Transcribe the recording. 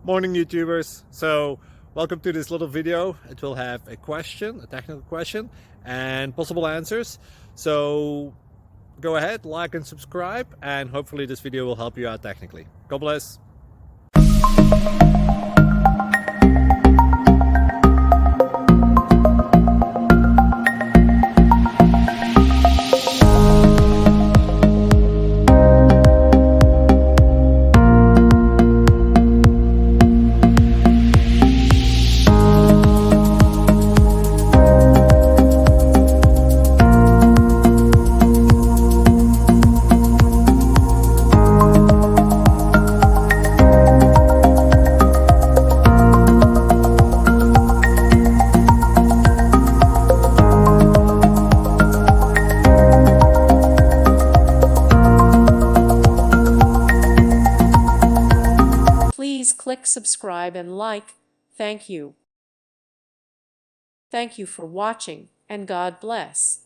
Morning YouTubers. So welcome to this little video. It will have a question, a technical question, and possible answers. So go ahead, like and subscribe, and hopefully this video will help you out technically. God bless. Please click subscribe and like. Thank you. Thank you for watching, and God bless.